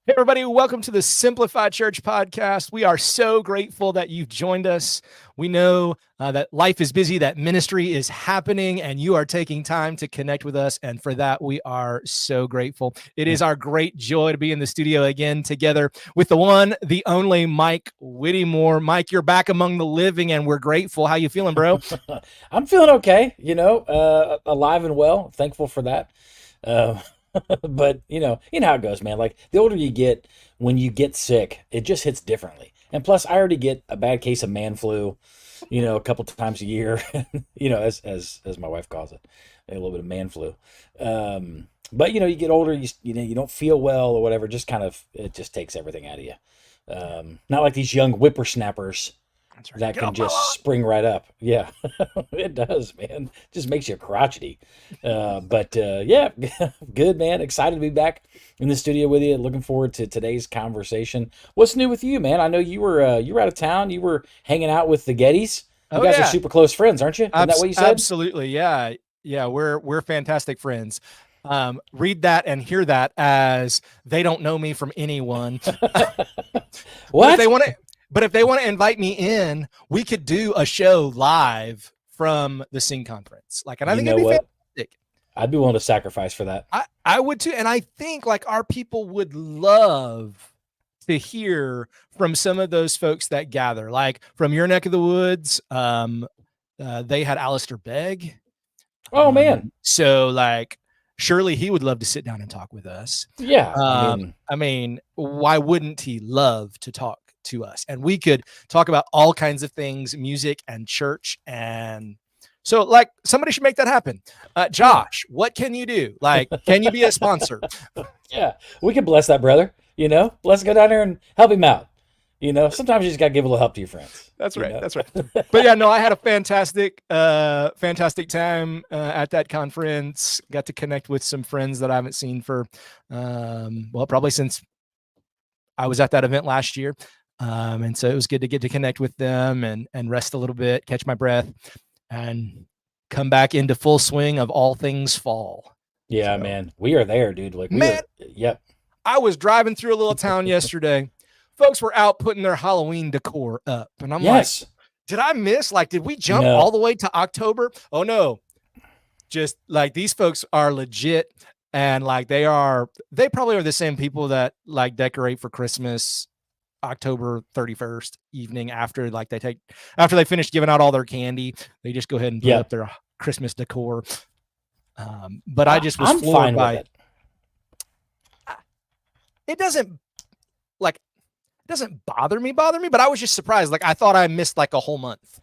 Hey, everybody, welcome to the Simplified Church podcast. We are so grateful that you've joined us. We know that life is busy, that ministry is happening, and you are taking time to connect with us. And for that, we are so grateful. It is our great joy to be in the studio again together with the one, the only Mike Whittemore. Mike, you're back among the living, and we're grateful. How you feeling, bro? I'm feeling okay, alive and well. Thankful for that. Uh, but you know how it goes, man. Like the older you get, when you get sick, it just hits differently. And plus, I already get a bad case of man flu, a couple times a year. As my wife calls it, a little bit of man flu. But you get older, you don't feel well or whatever. Just kind of it just takes everything out of you. Not like these young whippersnappers That's right. that Get can off my just lawn. spring right up. Yeah, it does, man. Just makes you crotchety. But yeah, good, man. Excited to be back in the studio with you. Looking forward to today's conversation. What's new with you, man? I know you were out of town. You were hanging out with the Gettys. You Oh, guys are yeah. super close friends, aren't you? Isn't that what you said? Absolutely. Yeah. Yeah. We're fantastic friends. Read that and hear that as they don't know me from anyone. But if they What? want to, but if they want to invite me in, we could do a show live from the Sing conference. And I You think it'd know be what? fantastic. I'd be willing to sacrifice for that. I would too, and I think our people would love to hear from some of those folks that gather, like from your neck of the woods. They had Alistair Begg. Oh man, So surely he would love to sit down and talk with us. yeah. I mean, I mean, why wouldn't he love to talk to us? And we could talk about all kinds of things, music and church. And so somebody should make that happen. yeah. Josh, what can you do? Can you be a sponsor? Yeah, we can bless that brother. Let's go down there and help him out. Sometimes you just gotta give a little help to your friends. That's You right. know, That's right. But yeah, no, I had a fantastic time at that conference. Got to connect with some friends that I haven't seen for, probably since I was at that event last year. And so it was good to get to connect with them and rest a little bit, catch my breath, and come back into full swing of all things fall. yeah, So, man, we are there, dude. Like we man, are. Yep. I was driving through a little town yesterday. Folks were out putting their Halloween decor up. And I'm like, Yes. did I miss? Did we jump all No. the way to October? Oh no. Just these folks are legit. And they probably are the same people that decorate for Christmas October 31st evening after they finish giving out all their candy, they just go ahead and put Yeah. up their Christmas decor. But I I, just was I'm floored fine with by it. it. Doesn't bother me, but I was just surprised. I thought I missed a whole month.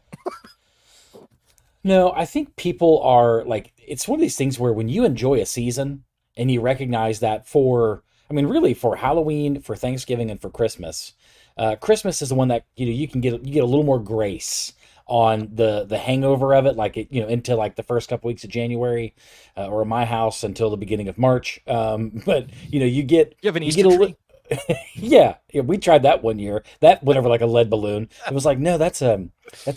No, I think people are like it's one of these things where when you enjoy a season and you recognize that I mean, really for Halloween, for Thanksgiving, and for Christmas, Christmas is the one that you get a little more grace on the hangover of it, into like the first couple weeks of January, or in my house until the beginning of March. But You have an you Easter get a little. tree? Yeah, we tried that one year. That went over like a lead balloon. It was like, no, that's a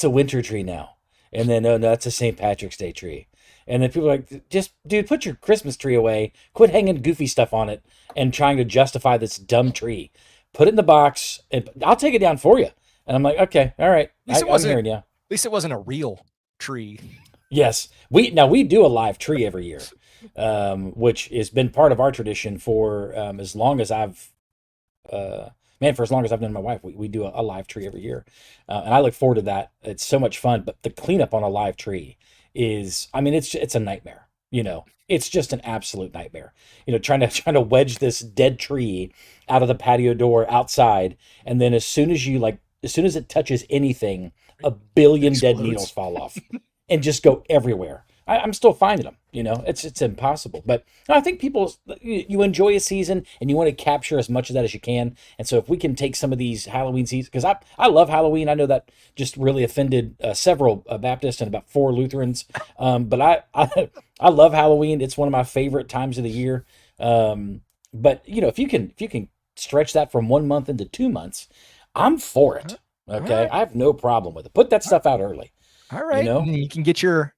winter tree now. And then, no, that's a St. Patrick's Day tree. And then people are like, just, dude, put your Christmas tree away. Quit hanging goofy stuff on it and trying to justify this dumb tree. Put it in the box, and I'll take it down for you. And I'm like, okay, all right, At least it I'm wasn't. hearing you. At least it wasn't a real tree. Yes, we do a live tree every year, which has been part of our tradition for as long as I've man, for as long as I've known my wife, we do a live tree every year, and I look forward to that. It's so much fun. But the cleanup on a live tree is, I mean, it's a nightmare. It's just an absolute nightmare. Trying to wedge this dead tree out of the patio door outside, and then as soon as it touches anything, a It billion dead needles explodes. fall off and just go everywhere. I'm still finding them. It's impossible. But no, I think you enjoy a season and you want to capture as much of that as you can. And so if we can take some of these Halloween seasons, because I love Halloween. I know that just really offended several Baptists and about 4 Lutherans. But I love Halloween. It's one of my favorite times of the year. But if you can stretch that from 1 month into 2 months, I'm for it. All Okay, right. I have no problem with it. Put that stuff out early. All You right. know, And you can get your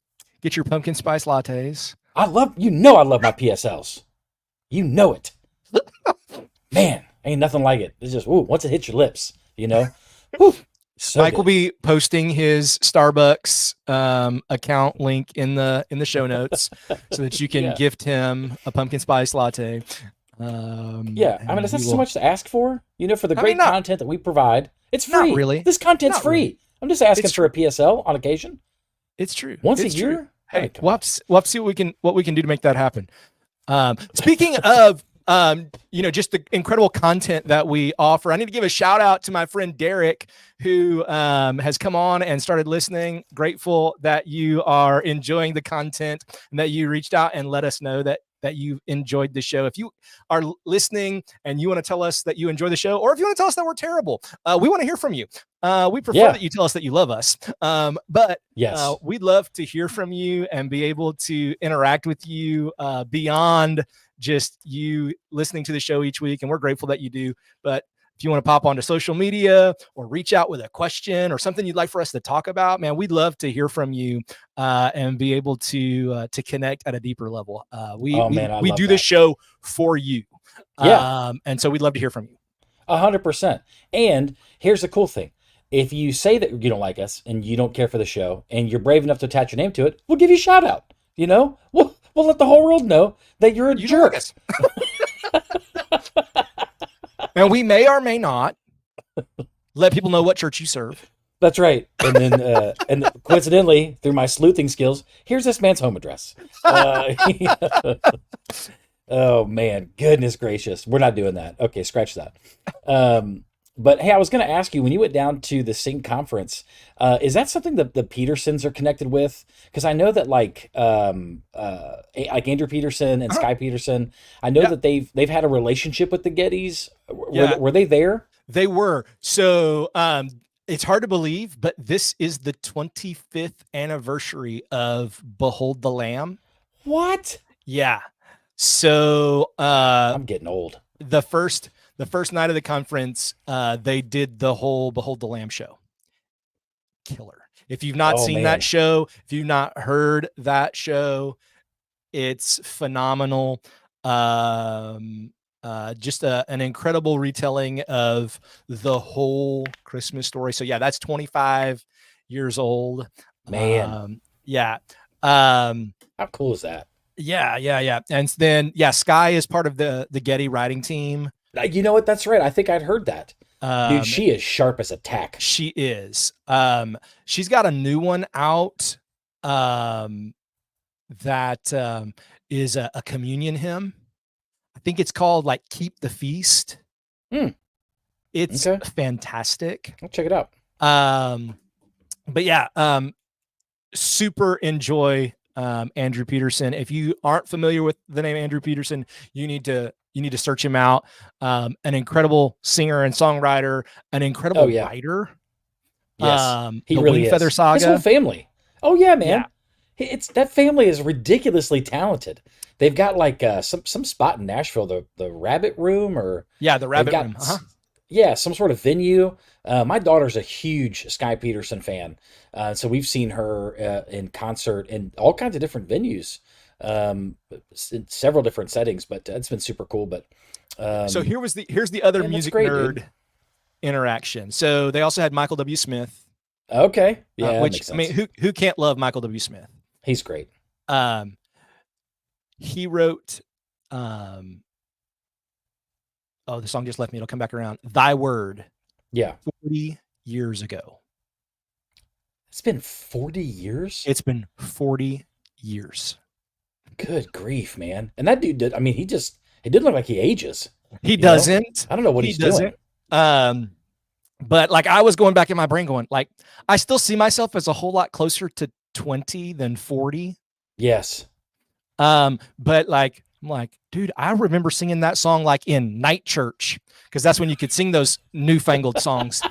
pumpkin spice lattes. I love my PSLs. You know it, man. Ain't nothing like it. It's just, ooh, once it hits your lips, Whew, so Mike will good. be posting his Starbucks account link in the show notes so that you can Yeah. gift him a pumpkin spice latte. Yeah. I mean, And is that he so will. much to ask for? For the I mean, great not content that we provide, it's not free. really, This content's not really. free. I'm just asking It's for a true. PSL on occasion. It's true. Once a It's true. year? Oh, Hey, come we'll on. have to see what we can do to make that happen. Speaking of, just the incredible content that we offer, I need to give a shout out to my friend Derek, who has come on and started listening. Grateful that you are enjoying the content and that you reached out and let us know that you enjoyed the show. If you are listening and you want to tell us that you enjoy the show, or if you want to tell us that we're terrible, we want to hear from you. We prefer Yeah. that you tell us that you love us, but Yes. we'd love to hear from you and be able to interact with you beyond just you listening to the show each week. And we're grateful that you do. But if you want to pop onto social media or reach out with a question or something you'd like for us to talk about, man, we'd love to hear from you and be able to connect at a deeper level. We Oh, man, I we love do this that. show for you, Yeah. and so we'd love to hear from you. 100%. And here's the cool thing. If you say that you don't like us and you don't care for the show and you're brave enough to attach your name to it, we'll give you a shout out. We'll let the whole world know that you're a You don't like jerk. us. And we may or may not let people know what church you serve. That's right. And then, coincidentally, through my sleuthing skills, here's this man's home address. Oh man, goodness gracious, we're not doing that. Okay, scratch that. But hey, I was going to ask you, when you went down to the Sync conference, is that something that the Petersons are connected with? Because I know that like Andrew Peterson and Sky Peterson, I know Yeah. that they've had a relationship with the Gettys. Yeah. Were they there? They were. So it's hard to believe, but this is the 25th anniversary of Behold the Lamb. What? Yeah. So I'm getting old. the first night of the conference, they did the whole Behold the Lamb show. Killer. If you've not Oh, seen man. that show, if you've not heard that show, it's phenomenal. Just an incredible retelling of the whole Christmas story. So yeah, that's 25 years old. Man. Yeah. How cool is that? Yeah. And then Sky is part of the Getty writing team. You know what? That's right. I think I'd heard that. Dude, Um, she is sharp as a tack. She is. She's got a new one out that is a communion hymn. I think it's called like Keep the Feast. It's Okay. fantastic. I'll check it out. But yeah, super enjoy Andrew Peterson. If you aren't familiar with the name Andrew Peterson, you need to search him out. An incredible singer and songwriter, an incredible writer. Yes, he the really Wingfeather is. Saga. His whole family. Oh yeah, man. Yeah. It's that family is ridiculously talented. They've got like some spot in Nashville, the Rabbit Room, or the they've Rabbit got Room. yeah, some sort of venue. My daughter's a huge Sky Peterson fan, so we've seen her in concert in all kinds of different venues, in several different settings. But it's been super cool. But So here's the other man, that's music great, nerd dude. interaction. So they also had Michael W. Smith. Okay, yeah, that which makes I mean, sense. who can't love Michael W. Smith? He's great. He wrote oh, the song just left me. It'll come back around. Thy Word. Yeah, 40 years ago. it's been 40 years. It's been 40 years. Good grief, man! And that dude did. I mean, he didn't look like he ages. He You know? doesn't. I don't know what He he's doing. doesn't. But like I was going back in my brain going, like, I still see myself as a whole lot closer to 20 than 40. Yes. But like, I'm like, dude, I remember singing that song like in night church, because that's when you could sing those newfangled songs.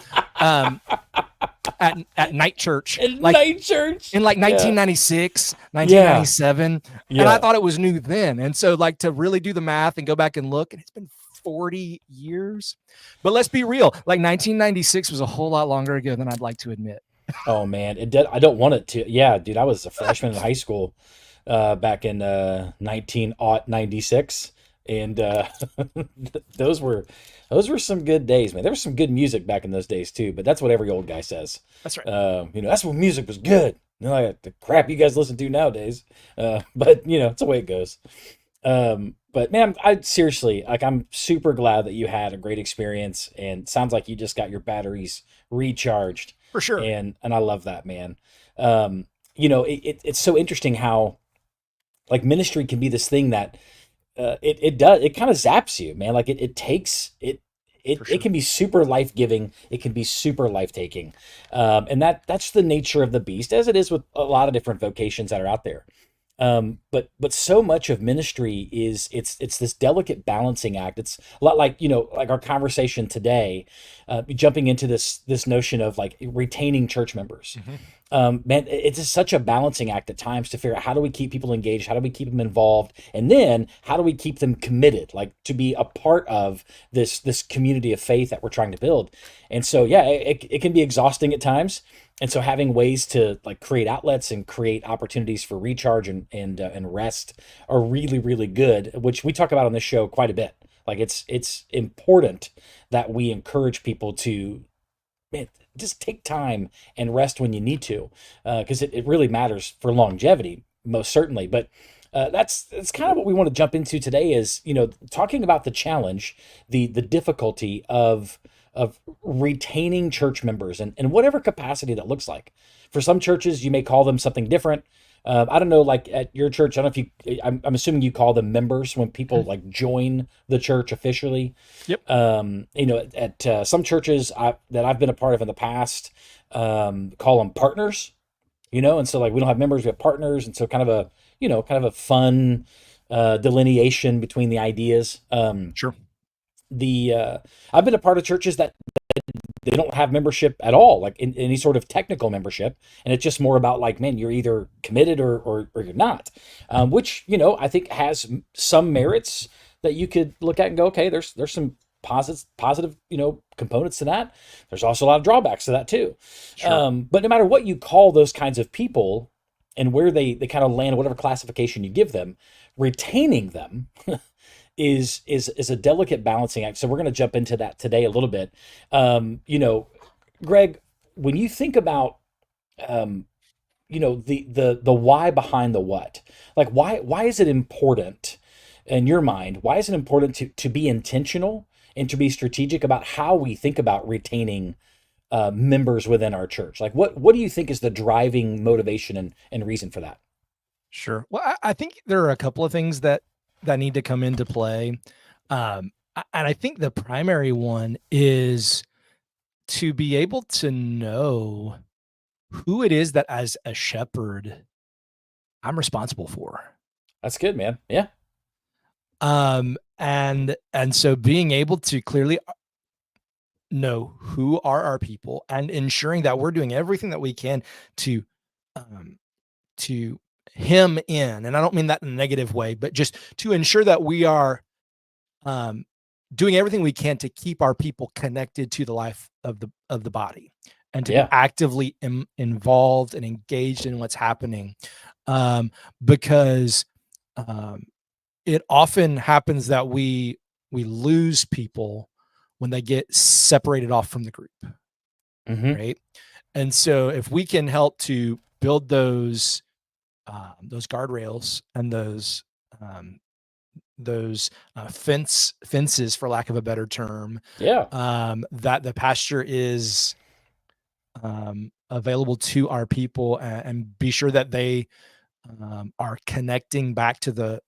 At night church. In Like night church. in like Yeah. 1996, 1997. Yeah. And I thought it was new then. And so like to really do the math and go back and look, and it's been 40 years. But let's be real, like 1996 was a whole lot longer ago than I'd like to admit. Oh man, it did. I don't want it to. Yeah, dude, I was a freshman in high school back in 1996. and those were some good days, man. There was some good music back in those days too, but that's what every old guy says. That's right. That's when music was good. Like the crap you guys listen to nowadays. But it's the way it goes. But man, I seriously, like, I'm super glad that you had a great experience, and sounds like you just got your batteries recharged, For sure. and I love that, man. It's so interesting how, like, ministry can be this thing that it kind of zaps you, man. Like, it takes it. For It sure. can be super life giving. It can be super life taking, and that's the nature of the beast, as it is with a lot of different vocations that are out there. But so much of ministry is it's this delicate balancing act. It's a lot like, like our conversation today, jumping into this notion of like retaining church members. Mhm. Man, it's just such a balancing act at times to figure out, how do we keep people engaged, how do we keep them involved, and then how do we keep them committed, like to be a part of this community of faith that we're trying to build. And so yeah, it can be exhausting at times. And so having ways to like create outlets and create opportunities for recharge and rest are really, really good, which we talk about on this show quite a bit. Like, it's important that we encourage people to, man, just take time and rest when you need to, because it really matters for longevity, most certainly. But that's kind of what we want to jump into today, is talking about the challenge, the difficulty of retaining church members, and whatever capacity that looks like. For some churches, you may call them something different. I don't know, like at your church, I don't know if you, I'm assuming you call them members when people Mhm. like join the church officially. Yep. At some churches that I've been a part of in the past, call them partners, and so like we don't have members, we have partners. And so kind of a fun delineation between the ideas. Sure. I've been a part of churches that they don't have membership at all, like in any sort of technical membership, and it's just more about like, man, you're either committed or you're not, which I think has some merits that you could look at and go, okay, there's some positive components to that. There's also a lot of drawbacks to that too. Sure. But no matter what you call those kinds of people and where they kind of land, whatever classification you give them, retaining them is a delicate balancing act. So we're going to jump into that today a little bit. Greg, when you think about the why behind the what, like why is it important in your mind? Why is it important to be intentional and to be strategic about how we think about retaining members within our church? Like, what do you think is the driving motivation and reason for that? Sure. Well, I think there are a couple of things that need to come into play. And I think the primary one is to be able to know who it is that, as a shepherd, I'm responsible for. That's good, man. Yeah. And so being able to clearly know who are our people, and ensuring that we're doing everything that we can to um, to hem in, and I don't mean that in a negative way, but just to ensure that we are um, doing everything we can to keep our people connected to the life of the body, and to be Yeah. actively involved and engaged in what's happening, because um, it often happens that we lose people when they get separated off from the group, Hmm. right? And so if we can help to build those guardrails and um, those fences, for lack of a better term, Yeah. that the pasture is available to our people, and be sure that they are connecting back to the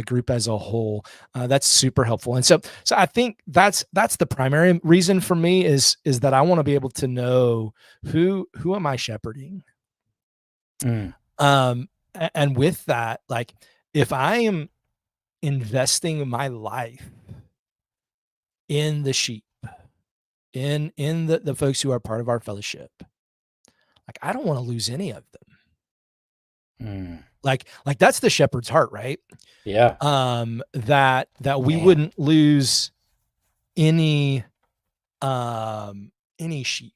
group as a whole. That's super helpful. And so I think that's the primary reason for me, is that I want to be able to know who am I shepherding. Mm. And with that, like, if I am investing my life in the sheep, in the folks who are part of our fellowship, like, I don't want to lose any of them. Mm. Like that's the shepherd's heart, right? Yeah. That we Man. wouldn't lose any sheep,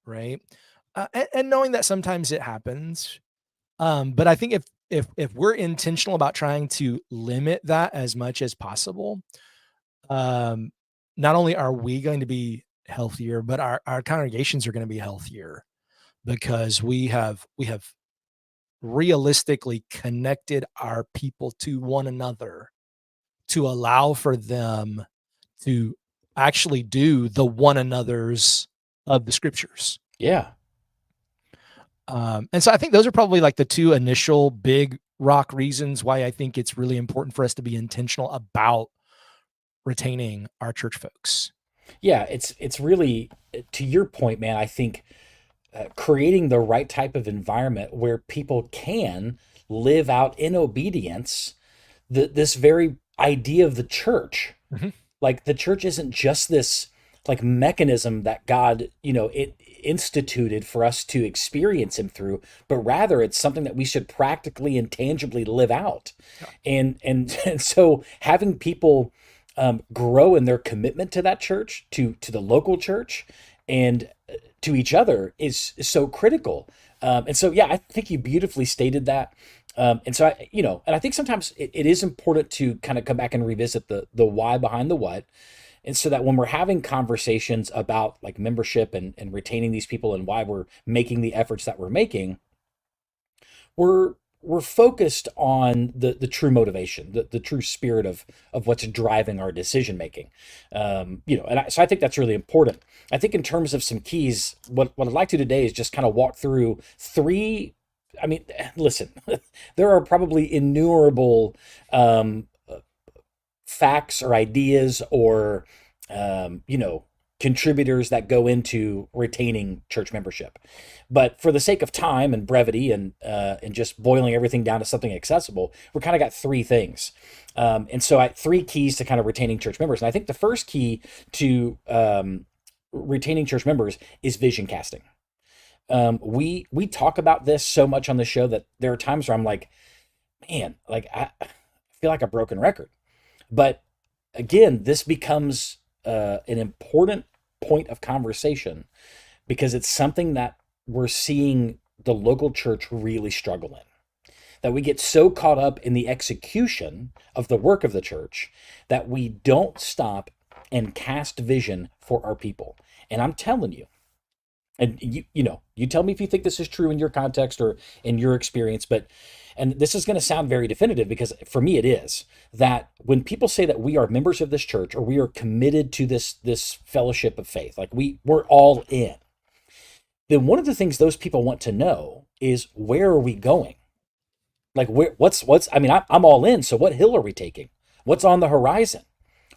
right? And knowing that sometimes it happens, but I think if we're intentional about trying to limit that as much as possible, not only are we going to be healthier, but our congregations are going to be healthier because we have realistically connected our people to one another to allow for them to actually do the one another's of the scriptures. Yeah. And so I think those are probably like the two initial big rock reasons why I think it's really important for us to be intentional about retaining our church folks. Yeah, it's really, to your point, man. I think creating the right type of environment where people can live out in obedience this very idea of the church. Mhm. Like the church isn't just this like mechanism that God, it instituted for us to experience him through, but rather it's something that we should practically and tangibly live out. And so having people grow in their commitment to that church, to the local church, and to each other is so critical. And so, yeah, I think you beautifully stated that. And so and I think sometimes it is important to kind of come back and revisit the why behind the what. And so that when we're having conversations about like membership and retaining these people and why we're making the efforts that we're making, we're focused on the true motivation, the true spirit of what's driving our decision making. So I think that's really important. I think in terms of some keys, what I'd like to today is just kind of walk through three. I mean, listen, there are probably innumerable facts or ideas or contributors that go into retaining church membership. But for the sake of time and brevity and just boiling everything down to something accessible, we kind of got three things. And so three keys to kind of retaining church members. And I think the first key to retaining church members is vision casting. We talk about this so much on the show that there are times where I'm like, man, like I feel like a broken record. But again, this becomes an important point of conversation because it's something that we're seeing the local church really struggle in. That we get so caught up in the execution of the work of the church that we don't stop and cast vision for our people. And I'm telling you, and you tell me if you think this is true in your context or in your experience, and this is going to sound very definitive because for me it is, that when people say that we are members of this church or we are committed to this fellowship of faith, like we're all in, then one of the things those people want to know is, where are we going? Like I'm all in. So what hill are we taking? What's on the horizon?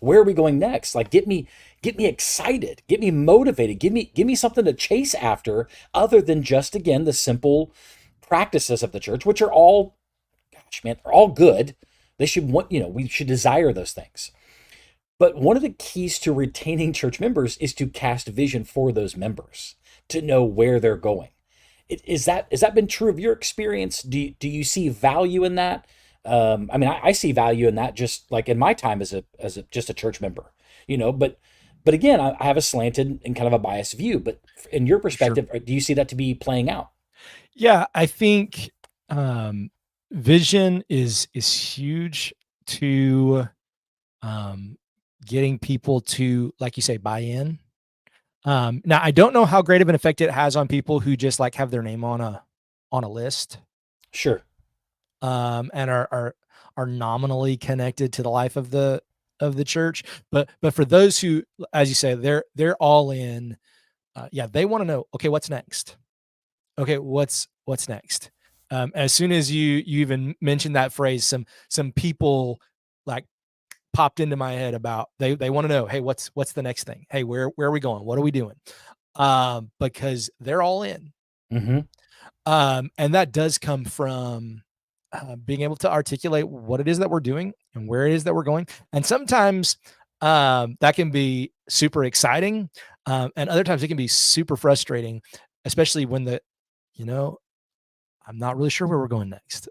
Where are we going next? Like get me excited, get me motivated, give me something to chase after other than just, again, the simple practices of the church, which are all, are all good. They should we should desire those things. But one of the keys to retaining church members is to cast vision for those members, to know where they're going. Has that been true of your experience? Do you see value in that? I see value in that just like in my time as just a church member, but again, I have a slanted and kind of a biased view, but in your perspective, sure, do you see that to be playing out? Yeah, I think vision is huge to getting people to, like you say, buy in. Now I don't know how great of an effect it has on people who just like have their name on a list. Sure. And are nominally connected to the life of the church, but for those who, as you say, they're all in. They want to know, okay, what's next? Okay, what's next? As soon as you even mentioned that phrase, some people like popped into my head about they want to know, hey, what's the next thing? Hey, where are we going? What are we doing? Because they're all in. Mm-hmm. And that does come from being able to articulate what it is that we're doing and where it is that we're going. And sometimes that can be super exciting. And other times it can be super frustrating, especially when I'm not really sure where we're going next.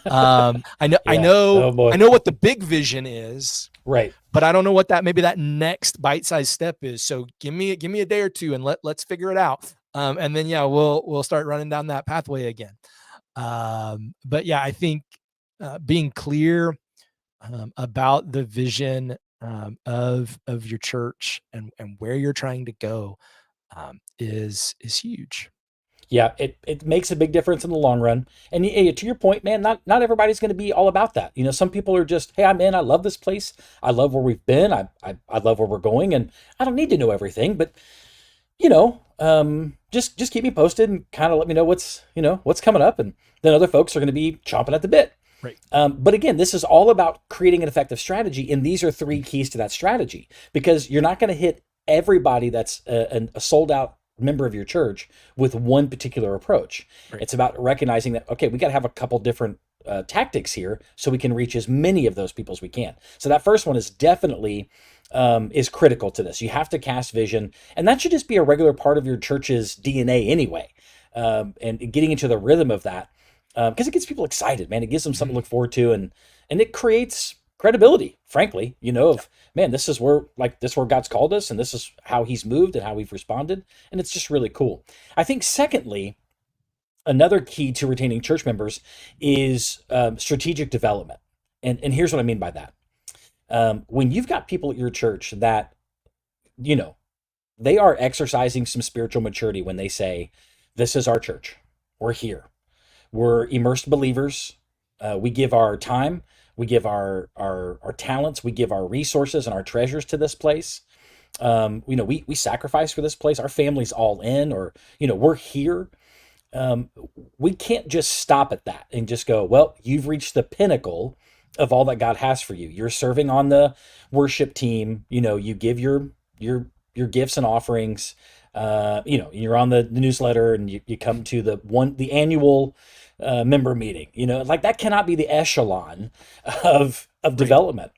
I know, yeah. I know what the big vision is, right? But I don't know what maybe that next bite-sized step is. So give me a day or two and let's figure it out. And then we'll start running down that pathway again. But yeah, I think being clear about the vision of your church and where you're trying to go is huge. Yeah, it makes a big difference in the long run. And to your point, man, not everybody's going to be all about that. Some people are just, hey, I'm in. I love this place. I love where we've been. I love where we're going, and I don't need to know everything. But just keep me posted and kind of let me know what's coming up. And then other folks are going to be chomping at the bit. Right. But again, this is all about creating an effective strategy, and these are three keys to that strategy, because you're not going to hit everybody that's a sold out member of your church with one particular approach. Right. It's about recognizing that, okay, we got to have a couple different tactics here so we can reach as many of those people as we can. So that first one is definitely is critical to this. You have to cast vision, and that should just be a regular part of your church's DNA anyway. And getting into the rhythm of that, because it gets people excited, man. It gives them something to look forward to, and it creates credibility, frankly, of, man, this is where God's called us, and this is how he's moved and how we've responded. And it's just really cool. I think secondly, another key to retaining church members is strategic development. And here's what I mean by that. When you've got people at your church that, they are exercising some spiritual maturity when they say, this is our church. We're here. We're immersed believers. We give our time. We give our talents. We give our resources and our treasures to this place. We sacrifice for this place. Our family's all in, or, we're here. We can't just stop at that and just go, well, you've reached the pinnacle of all that God has for you. You're serving on the worship team. You give your gifts and offerings. You're on the newsletter, and you come to the annual member meeting. That cannot be the echelon of development.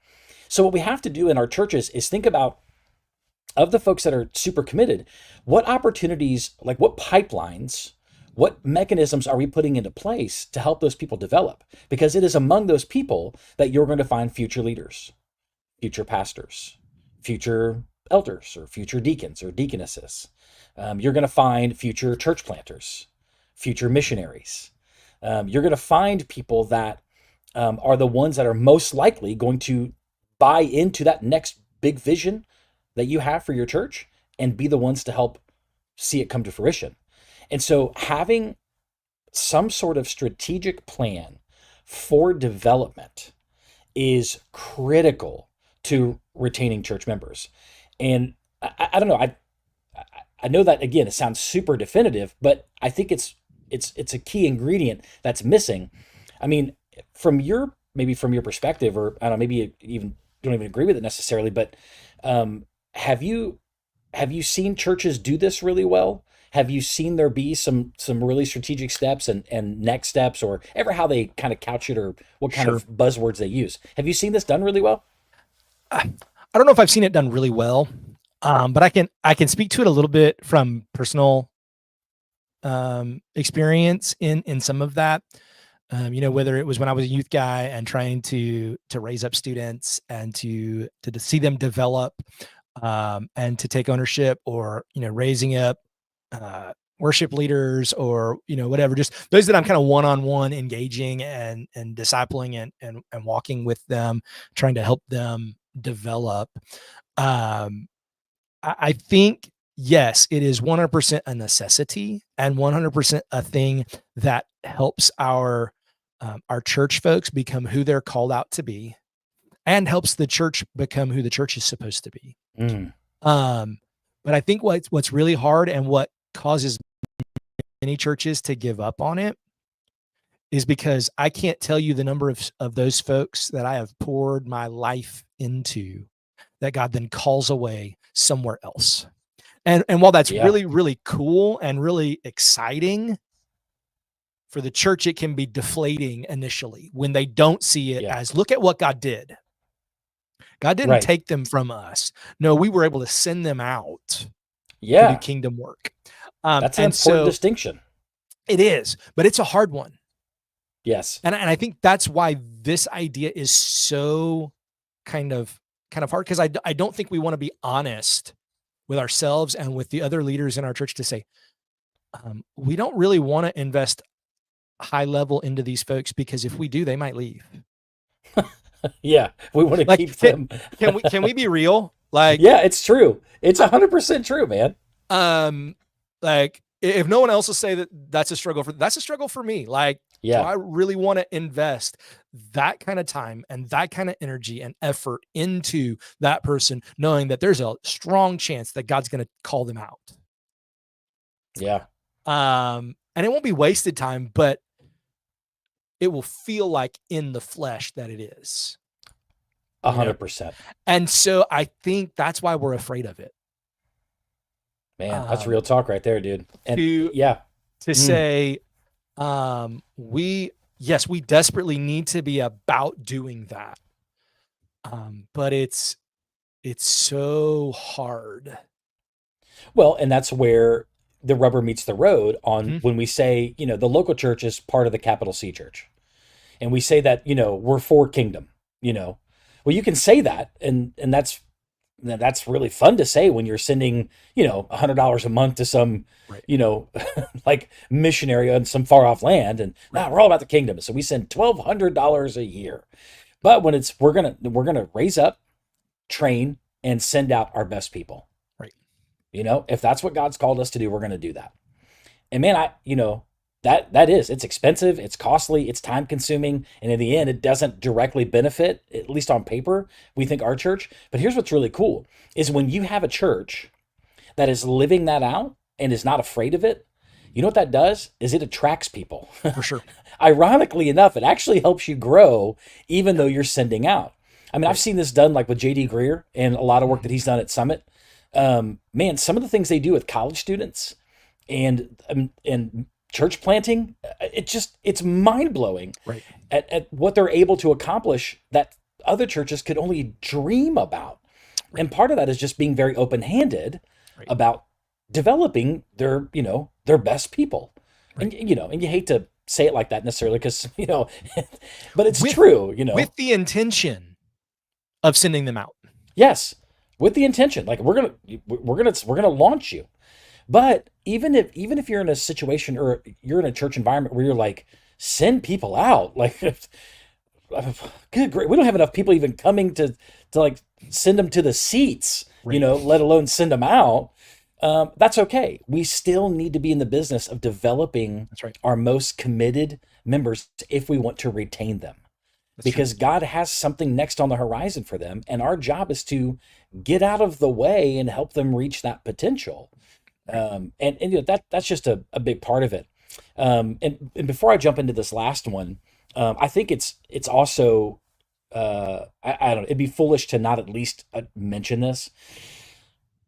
So what we have to do in our churches is think about, of the folks that are super committed, what opportunities, like what pipelines, what mechanisms are we putting into place to help those people develop? Because it is among those people that you're going to find future leaders, future pastors, future elders, or future deacons or deaconesses. You're going to find future church planters, future missionaries. You're going to find people that are the ones that are most likely going to buy into that next big vision that you have for your church and be the ones to help see it come to fruition. And so having some sort of strategic plan for development is critical to retaining church members. And I don't know, I know that, again, it sounds super definitive, but I think it's a key ingredient that's missing. I mean, from your perspective, or I don't know, maybe you even don't even agree with it necessarily, but have you seen churches do this really well? Have you seen there be some really strategic steps and next steps, or ever how they kind of couch it, or what kind of buzzwords they use? Have you seen this done really well? I don't know if I've seen it done really well, but I can speak to it a little bit from personal experience in some of that. Whether it was when I was a youth guy and trying to raise up students and to see them develop and to take ownership, or raising up worship leaders, or whatever, just those that I'm kind of one-on-one engaging and discipling and walking with them, trying to help them develop. I think, yes, it is 100% a necessity and 100% a thing that helps our church folks become who they're called out to be, and helps the church become who the church is supposed to be. But I think what's really hard, and what causes many churches to give up on it, is because I can't tell you the number of those folks that I have poured my life into that God then calls away somewhere else. And while that's really, really cool and really exciting for the church, it can be deflating initially when they don't see it as, look at what God did. God didn't take them from us. No, we were able to send them out to do kingdom work. That's an important distinction. It is, but it's a hard one. Yes. And I think that's why this idea is so kind of hard, because I don't think we want to be honest with ourselves and with the other leaders in our church to say, we don't really want to invest high level into these folks, because if we do, they might leave. Yeah, we want to Like, keep them. can we be real? Like, Yeah, it's true. It's 100% true, man. Like, if no one else will say that that's a struggle for me. Like, do Yeah, I really want to invest that kind of time and that kind of energy and effort into that person, knowing that there's a strong chance that God's going to call them out? yeah, And it won't be wasted time, but it will feel like in the flesh that it is. 100%. And so I think that's why we're afraid of it. Man, that's real talk right there, dude. And to say, we desperately need to be about doing that. But it's so hard. Well, and that's where the rubber meets the road on when we say, the local church is part of the capital C church. And we say that, we're for kingdom, Well, you can say that, and that's really fun to say when you're sending, $100 a month to some, like missionary on some far off land, and now we're all about the kingdom. So we send $1,200 a year. But when we're gonna raise up, train, and send out our best people. Right. If that's what God's called us to do, we're gonna do that. And man, it's expensive, it's costly, it's time consuming, and in the end, it doesn't directly benefit, at least on paper, we think, our church. But here's what's really cool is when you have a church that is living that out and is not afraid of it, you know what that does is it attracts people. For sure. Ironically enough, it actually helps you grow even though you're sending out. I mean, I've seen this done like with JD Greer and a lot of work that he's done at Summit. Man, some of the things they do with college students and church planting, it's mind-blowing at what they're able to accomplish that other churches could only dream about. And part of that is just being very open-handed about developing their best people. And you hate to say it like that necessarily because but it's true, with the intention of sending them out. Yes, with the intention, like we're gonna launch you. But even if you're in a situation or you're in a church environment where you're like, send people out, like, good great, we don't have enough people even coming to like send them to the seats, let alone send them out. That's okay. We still need to be in the business of developing our most committed members if we want to retain them. Because God has something next on the horizon for them, and our job is to get out of the way and help them reach that potential. And that's just a big part of it. And before I jump into this last one, I think it's also I don't know, it'd be foolish to not at least mention this,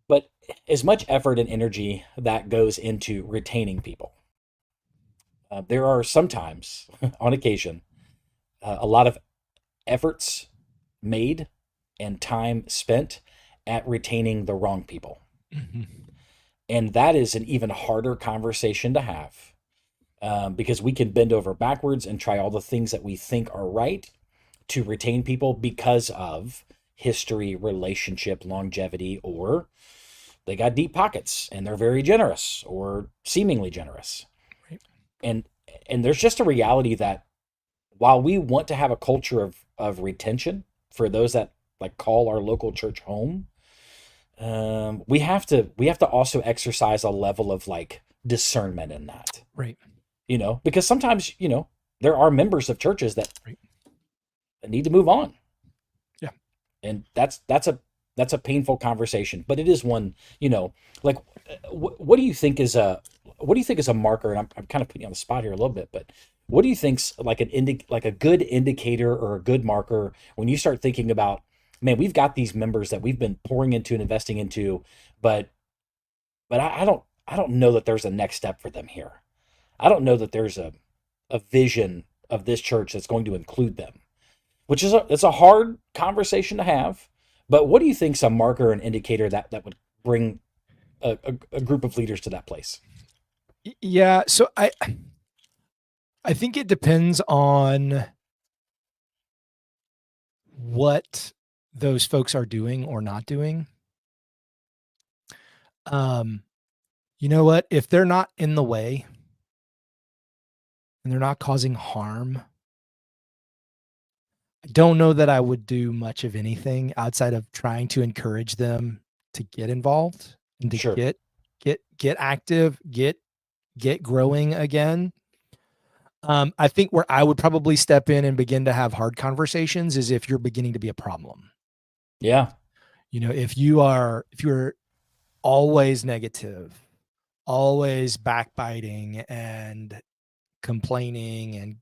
but as much effort and energy that goes into retaining people, there are sometimes, on occasion, a lot of efforts made and time spent at retaining the wrong people. Mm-hmm. And that is an even harder conversation to have, because we can bend over backwards and try all the things that we think are right to retain people because of history, relationship, longevity, or they got deep pockets and they're very generous or seemingly generous. Right. And there's just a reality that while we want to have a culture of retention for those that like call our local church home, we have to also exercise a level of like discernment in that. Right. Because sometimes, there are members of churches that need to move on. Yeah. And that's a painful conversation, but it is one, like what do you think is a marker? And I'm kind of putting you on the spot here a little bit, but what do you think's like a good indicator or a good marker when you start thinking about, man, we've got these members that we've been pouring into and investing into, but I don't know that there's a next step for them here. I don't know that there's a vision of this church that's going to include them, which is it's a hard conversation to have. But what do you think's a marker and indicator that would bring a group of leaders to that place? Yeah. So I think it depends on what those folks are doing or not doing. You know what? If they're not in the way, and they're not causing harm, I don't know that I would do much of anything outside of trying to encourage them to get involved and to Sure. get active, get growing again. I think where I would probably step in and begin to have hard conversations is if you're beginning to be a problem. Yeah. If you're always negative, always backbiting and complaining and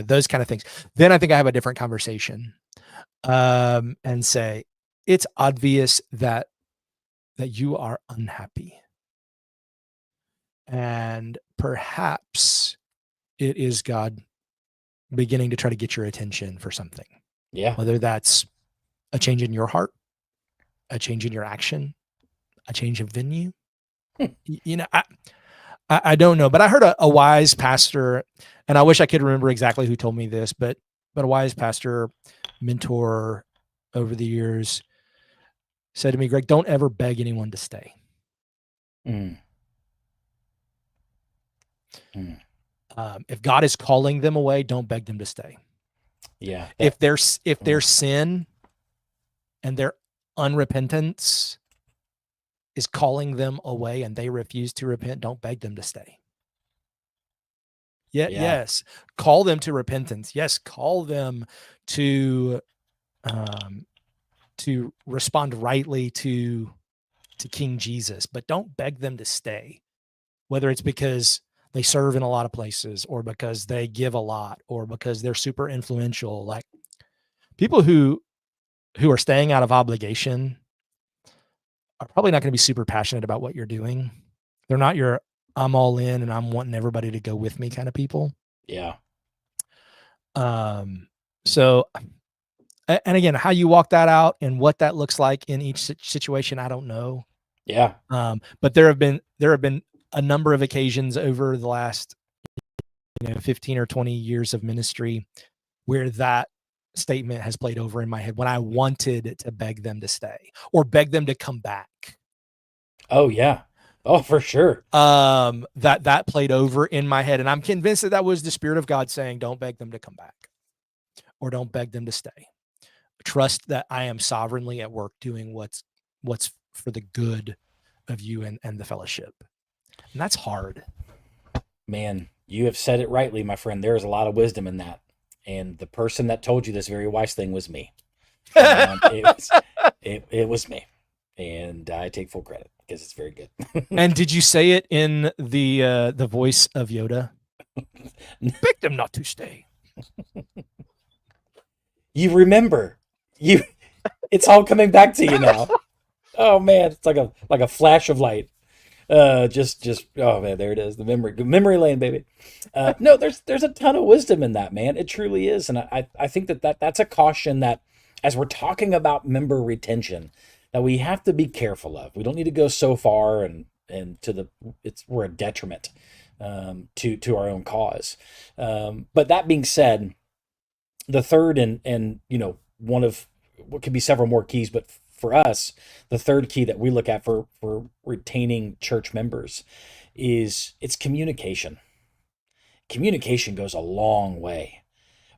those kind of things, then I think I have a different conversation. And say, it's obvious that you are unhappy. And perhaps it is God beginning to try to get your attention for something. Yeah. Whether that's a change in your heart, a change in your action, a change of venue. I don't know, but I heard a wise pastor, and I wish I could remember exactly who told me this, but a wise pastor, mentor over the years said to me, Greg, don't ever beg anyone to stay. Mm. If God is calling them away, don't beg them to stay. Yeah. If their sin and their unrepentance is calling them away and they refuse to repent, don't beg them to stay. Yeah. Yes. Call them to repentance. Yes. Call them to respond rightly to King Jesus, but don't beg them to stay, whether it's because they serve in a lot of places or because they give a lot or because they're super influential. Like, people who are staying out of obligation are probably not going to be super passionate about what you're doing. They're not your I'm all in and I'm wanting everybody to go with me kind of people. Yeah. So, and again, how you walk that out and what that looks like in each situation, I don't know. Yeah. But there have been a number of occasions over the last 15 or 20 years of ministry where that statement has played over in my head when I wanted to beg them to stay or beg them to come back. Oh yeah. Oh, for sure. That played over in my head, and I'm convinced that was the Spirit of God saying, don't beg them to come back or don't beg them to stay. Trust that I am sovereignly at work doing what's for the good of you and the fellowship. And that's hard. Man, you have said it rightly, my friend. There is a lot of wisdom in that. And the person that told you this very wise thing was me. It was me. And I take full credit because it's very good. And did you say it in the voice of Yoda? Beg them not to stay. You remember. It's all coming back to you now. Oh man, it's like a flash of light. Just oh man, there it is. The memory lane, baby. No, there's a ton of wisdom in that, man. It truly is. And I think that's a caution that as we're talking about member retention, that we have to be careful of. We don't need to go so far and we're a detriment to our own cause. But that being said, the third and one of what could be several more keys, but for us, the third key that we look at for retaining church members is it's communication. Communication goes a long way.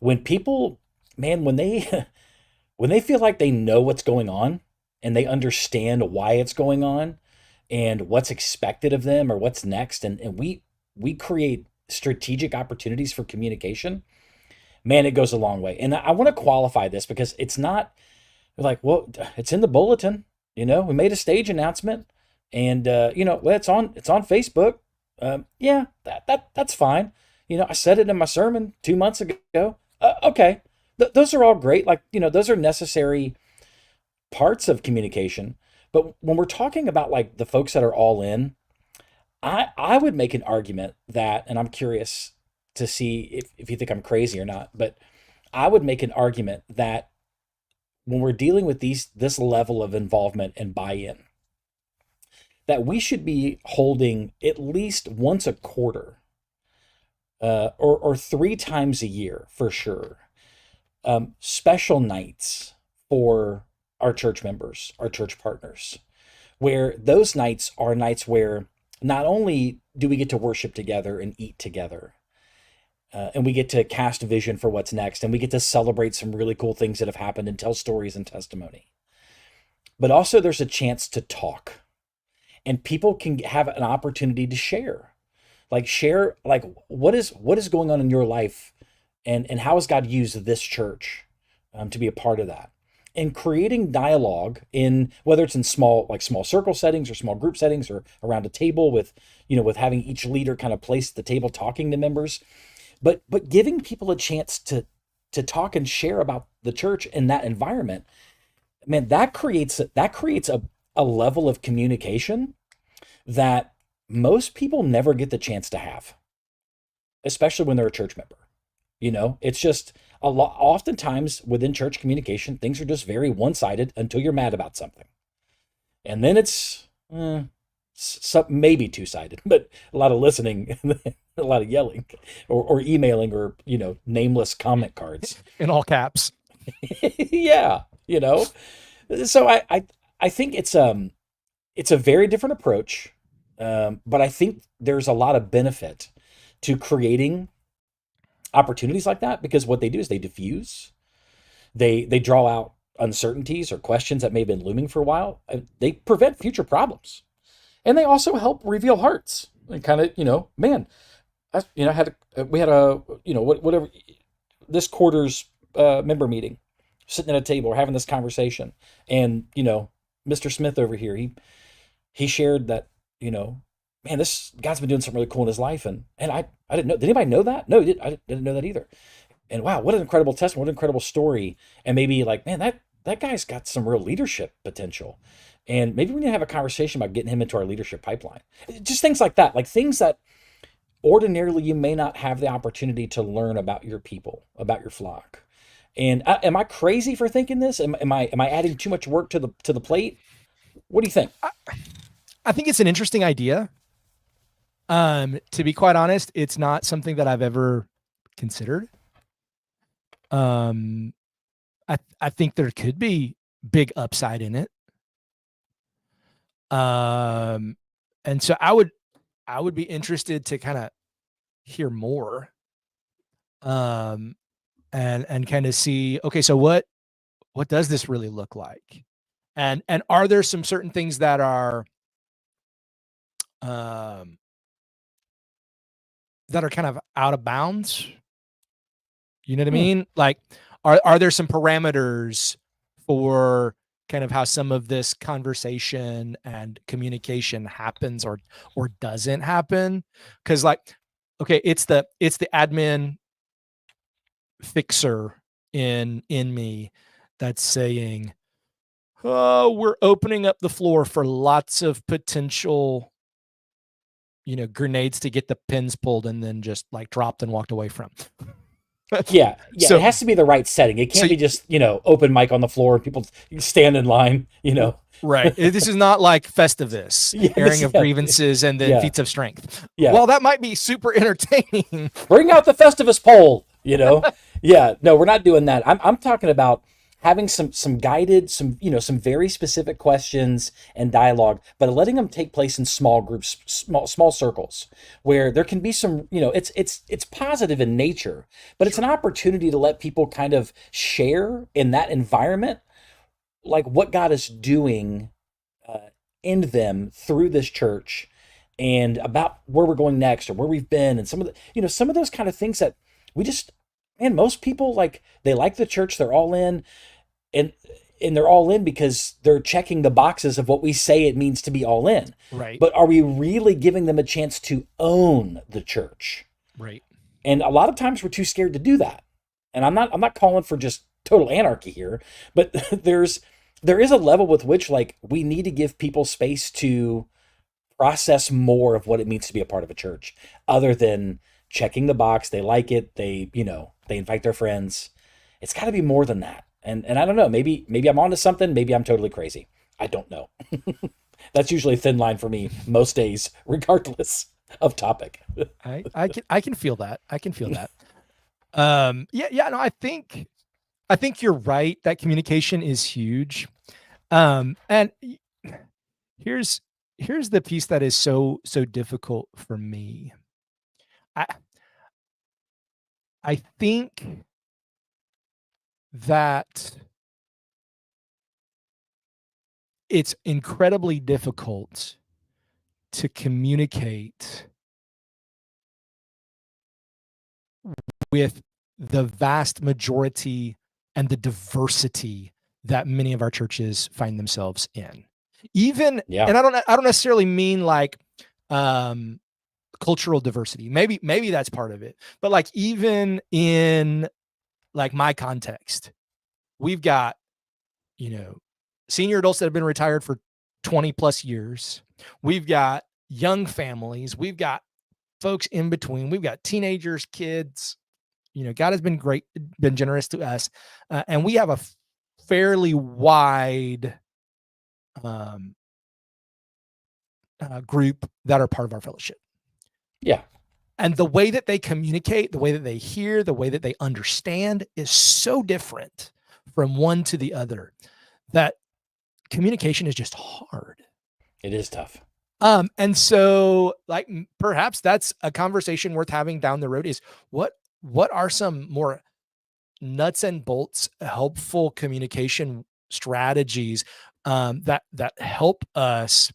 When people, man, when they feel like they know what's going on and they understand why it's going on and what's expected of them or what's next, and we create strategic opportunities for communication, man, it goes a long way. And I want to qualify this because it's not like, well, it's in the bulletin, we made a stage announcement and, well, it's on Facebook. Yeah, that's fine. I said it in my sermon 2 months ago. Okay. Those are all great. Like, those are necessary parts of communication. But when we're talking about like the folks that are all in, I would make an argument that, and I'm curious to see if you think I'm crazy or not, but I would make an argument that when we're dealing with this level of involvement and buy-in, that we should be holding at least once a quarter, or 3 times a year for sure, special nights for our church members, our church partners, where those nights are nights where not only do we get to worship together and eat together, and we get to cast vision for what's next, and we get to celebrate some really cool things that have happened and tell stories and testimony. But also, there's a chance to talk, and people can have an opportunity to share like what is going on in your life, and how has God used this church to be a part of that, and creating dialogue in whether it's in small circle settings or small group settings or around a table with having each leader kind of place at the table talking to members, but giving people a chance to talk and share about the church in that environment. Man, that creates a level of communication that most people never get the chance to have, especially when they're a church member. It's just a lot. Oftentimes within church communication, things are just very one-sided until you're mad about something. And then it's maybe two-sided, but a lot of listening, a lot of yelling or emailing or, nameless comment cards. In all caps. Yeah. So I think it's a very different approach. But I think there's a lot of benefit to creating opportunities like that, because what they do is they diffuse, they draw out uncertainties or questions that may have been looming for a while, and they prevent future problems, and they also help reveal hearts and kind of man, we had a whatever this quarter's member meeting, sitting at a table, we're having this conversation, and Mr. Smith over here, he shared that man, this guy's been doing something really cool in his life. And I didn't know. Did anybody know that? No, I didn't know that either. And wow, what an incredible testimony, what an incredible story. And maybe like, man, that guy's got some real leadership potential. And maybe we need to have a conversation about getting him into our leadership pipeline. Just things like that, like things that ordinarily you may not have the opportunity to learn about your people, about your flock. And am I crazy for thinking this? Am I adding too much work to the plate? What do you think? I think it's an interesting idea. To be quite honest, it's not something that I've ever considered. I think there could be big upside in it. And so I would be interested to kind of hear more. And kind of see, okay, so what does this really look like? And are there some certain things that are kind of out of bounds? You know what I mean? Like, are there some parameters for kind of how some of this conversation and communication happens or doesn't happen? Because like, okay, it's the admin fixer in me that's saying, oh, we're opening up the floor for lots of potential grenades to get the pins pulled and then just like dropped and walked away from. Yeah. So- It has to be the right setting. It can't be just, open mic on the floor, people stand in line, Right. This is not like Festivus, airing of grievances and then feats of strength. Yeah. Well, that might be super entertaining. Bring out the Festivus pole, Yeah. No, we're not doing that. I'm talking about having some guided, some very specific questions and dialogue, but letting them take place in small groups, small circles, where there can be some, it's positive in nature, but it's an opportunity to let people kind of share in that environment, like what God is doing in them through this church, and about where we're going next or where we've been, and some of those kind of things that we just, man, most people like the church, they're all in. And they're all in because they're checking the boxes of what we say it means to be all in. Right. But are we really giving them a chance to own the church? Right. And a lot of times we're too scared to do that. And I'm not calling for just total anarchy here, but there is a level with which like we need to give people space to process more of what it means to be a part of a church, other than checking the box. They like it. They invite their friends. It's got to be more than that. And I don't know, maybe I'm onto something. Maybe I'm totally crazy. I don't know. That's usually a thin line for me most days, regardless of topic. I can feel that. I can feel that. No, I think you're right. That communication is huge. And here's the piece that is so difficult for me. I think that it's incredibly difficult to communicate with the vast majority and the diversity that many of our churches find themselves in. Even, Yeah. and I don't necessarily mean like cultural diversity. Maybe that's part of it. But like even in like my context, we've got, senior adults that have been retired for 20 plus years. We've got young families. We've got folks in between. We've got teenagers, kids. God has been great, been generous to us. And we have a fairly wide group that are part of our fellowship. Yeah. And the way that they communicate, the way that they hear, the way that they understand is so different from one to the other that communication is just hard. It is tough. And so like perhaps that's a conversation worth having down the road is what are some more nuts and bolts helpful communication strategies that help us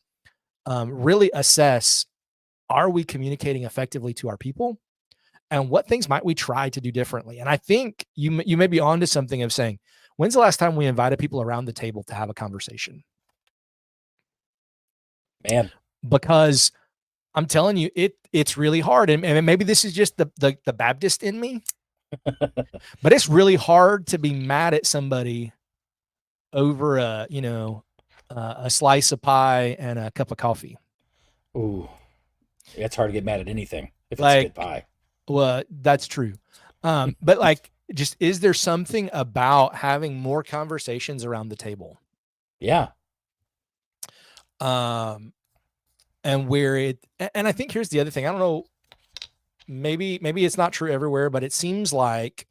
really assess, are we communicating effectively to our people, and what things might we try to do differently? And I think you may be onto something of saying, when's the last time we invited people around the table to have a conversation? Man, because I'm telling you, it's really hard. And maybe this is just the Baptist in me, but it's really hard to be mad at somebody over a slice of pie and a cup of coffee. Ooh, it's hard to get mad at anything if it's Like, good pie. Well, that's true. But like, just, is there something about having more conversations around the table? Yeah. And I think here's the other thing. I don't know, maybe it's not true everywhere, but it seems like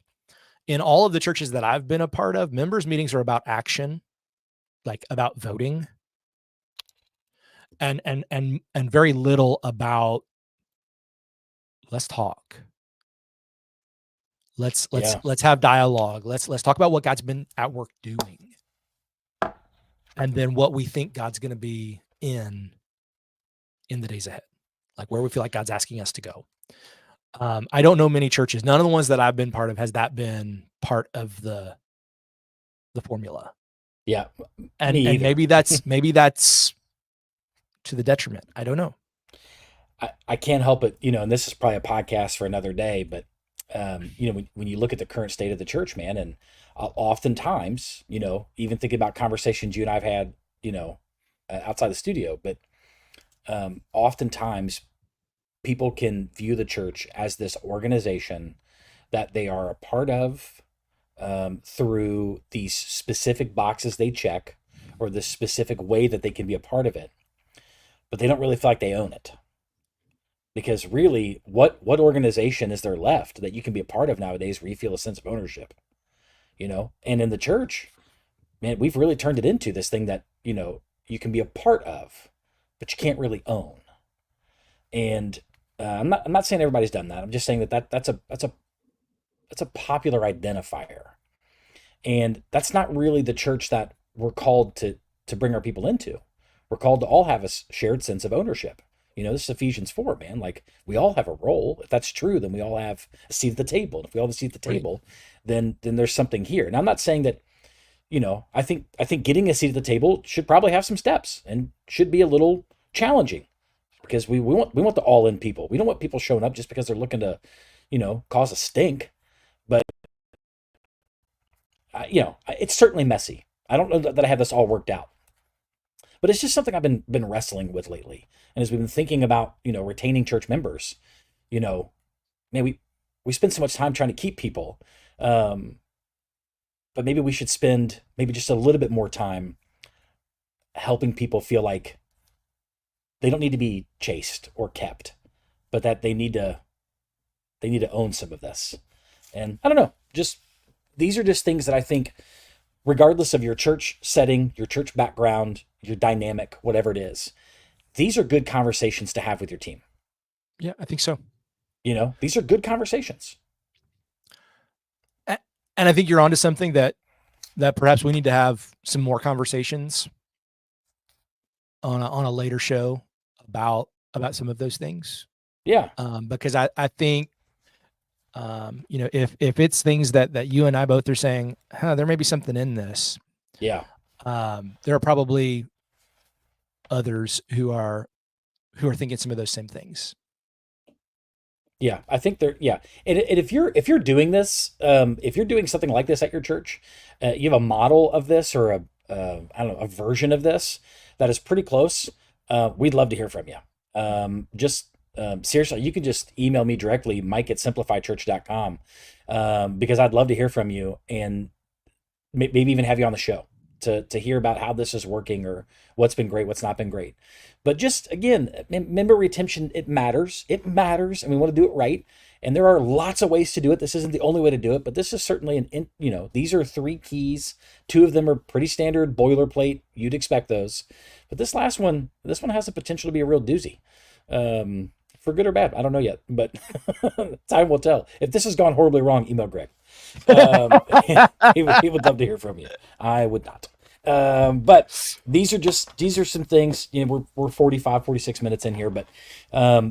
in all of the churches that I've been a part of, members meetings are about action, like about voting, and very little about let's talk. Let's have dialogue. Let's talk about what God's been at work doing, and then what we think God's going to be in the days ahead, like where we feel like God's asking us to go. I don't know many churches. None of the ones that I've been part of has that been part of the formula. Yeah. And maybe that's to the detriment. I don't know. I can't help it, and this is probably a podcast for another day, but when you look at the current state of the church, man, and oftentimes, even thinking about conversations you and I've had, outside the studio, but oftentimes people can view the church as this organization that they are a part of through these specific boxes they check, or the specific way that they can be a part of it, but they don't really feel like they own it. Because really, what organization is there left that you can be a part of nowadays where you feel a sense of ownership? And in the church, man, we've really turned it into this thing that, you can be a part of, but you can't really own. And I'm not saying everybody's done that. I'm just saying that's a popular identifier. And that's not really the church that we're called to bring our people into. We're called to all have a shared sense of ownership. This is Ephesians 4, man. Like, we all have a role. If that's true, then we all have a seat at the table. And if we all have a seat at the table, then there's something here. And I'm not saying that, I think getting a seat at the table should probably have some steps and should be a little challenging, because we want the all-in people. We don't want people showing up just because they're looking to, cause a stink. But it's certainly messy. I don't know that I have this all worked out. But it's just something I've been wrestling with lately. And as we've been thinking about, retaining church members, man, we spend so much time trying to keep people. But maybe we should spend maybe just a little bit more time helping people feel like they don't need to be chased or kept, but that they need to own some of this. And I don't know, these are just things that I think, regardless of your church setting, your church background, your dynamic, whatever it is, these are good conversations to have with your team. Yeah, I think so. These are good conversations. And I think you're onto something that perhaps we need to have some more conversations on a later show about some of those things. Yeah. Because I think, if it's things that you and I both are saying, there may be something in this. Yeah. There are probably others who are thinking some of those same things. Yeah, I think yeah. And if you're doing this, if you're doing something like this at your church, you have a model of this or I don't know, a version of this that is pretty close, we'd love to hear from you. Seriously, you can just email me directly, mike@simplifychurch.com, because I'd love to hear from you and maybe even have you on the show to hear about how this is working or what's been great, what's not been great. But just again, member retention, it matters. It matters, and we want to do it right. And there are lots of ways to do it. This isn't the only way to do it, but this is certainly these are 3 keys. 2 of them are pretty standard boilerplate. You'd expect those. But this one has the potential to be a real doozy. For good or bad, I don't know yet, but time will tell. If this has gone horribly wrong, email Greg. He would love to hear from you. I would not. But these are some things, we're 45, 46 minutes in here, but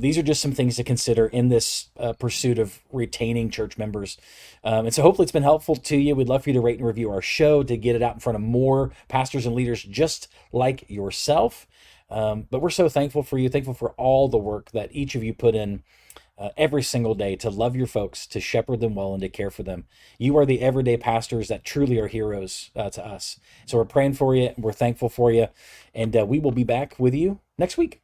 these are just some things to consider in this pursuit of retaining church members. And so hopefully it's been helpful to you. We'd love for you to rate and review our show to get it out in front of more pastors and leaders just like yourself. But we're so thankful for you, thankful for all the work that each of you put in every single day to love your folks, to shepherd them well, and to care for them. You are the everyday pastors that truly are heroes to us. So we're praying for you. We're thankful for you. And we will be back with you next week.